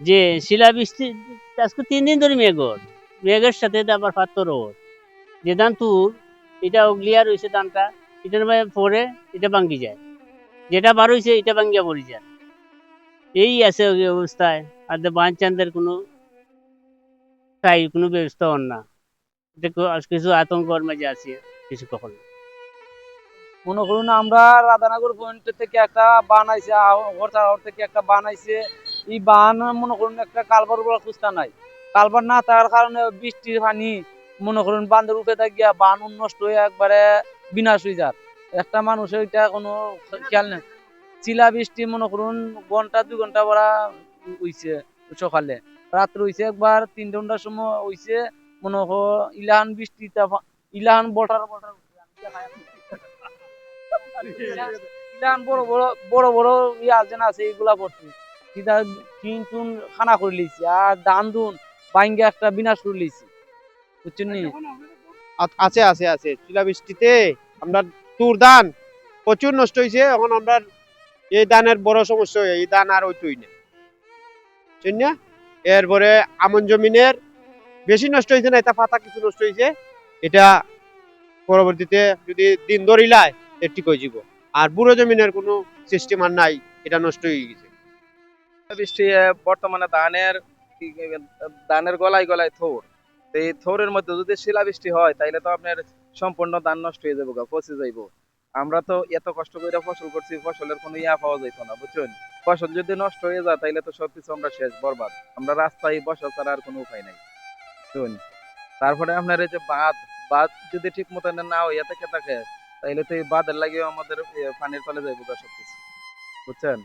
যে শিলাবৃষ্টি আজকে ৩ দিন ধরে মেঘের সাথে আবার পাথরও যে ধান তুর এটা ক্লিয়ার হইছে ধানটা এটার পরে এটা ভাঙ্গি যায় যেটা বার হইছে এটা ভাঙ্গিয়া পড়ি যায় এই আছে ওই অবস্থায় আর বাঁধ চান্দের কোনো ব্যবস্থা হন না এটা কিছু আতঙ্কর মাঝে আছে কিছু কখন মনে করুন আমরা রাধানগর পয়েন্ট থেকে একটা বান আইছে, হরতার থেকে একটা বান আইছে। এই বান মনে করুন একটা কালভার বড় খুঁজতা নাই, কালভার না থাকার কারণে বৃষ্টির পানি মনে করুন বান্ধের উপরে থাকিয়া বান নষ্ট হয়ে একবারে বিনাশ হয়ে যার। একটা মানুষের এটা কোনো খেয়াল নেই। চিলা বৃষ্টি মনে করুন ঘন্টা 2 ঘন্টা পরা হইছে, সকালে রাত্রে হইছে একবার 3 ঘন্টার সময় হইছে। মনে করো ইলাহান বৃষ্টিটা ইলাহান বটার বটার ইলাহান বড় বড় বড় বড় যেন আছে এগুলা পড়ছে সেটা টিন টুন খানা করে লিছি আর ধান ধুন বাইঙ্গে একটা বিনাশ করে লিছি, বুঝছেন নি? আছে আছে আছে শিলাবৃষ্টিতে আমরা তুর ধান প্রচুর নষ্ট হয়েছে। এখন আমরা এই ধানের বড় সমস্যা এই ধান আর ওইটুই না, বুঝছেন না? এরপরে আমন জমিনের বেশি নষ্ট হয়েছে না, এটা পাতা কিছু নষ্ট হয়েছে। এটা পরবর্তীতে যদি দিন ধরিলায় এর ঠিক হয়ে যাব। আর বুড়ো জমিনের কোনো সিস্টেম আর নাই, এটা নষ্ট হয়ে গেছে। বৃষ্টি বর্তমানে ধানের গলায় গলায় থোর। তো এই থোরের মধ্যে যদি শিলাবৃষ্টি হয় তাইলে তো আপনার সম্পূর্ণ ধান নষ্ট হয়ে যাবো, পচে যাইবো। আমরা তো এত কষ্ট করে ফসল করছি, ফসলের কোনো ইয়া পাওয়া যাইত না, বুঝছেন? ফসল যদি নষ্ট হয়ে যায় তাইলে তো সবকিছু আমরা শেষ, বরবাদ। আমরা রাস্তায় বসা ছাড়া আর কোনো উপায় নাই, বুঝছেন? তারপরে আপনার এই যে বাঁধ, বাঁধ যদি ঠিক মতো না হইয়া থেকে থাকে তাইলে তো এই বাঁধের লাগিয়ে আমাদের পানির তলে যাইবো সবকিছু, বুঝছেন?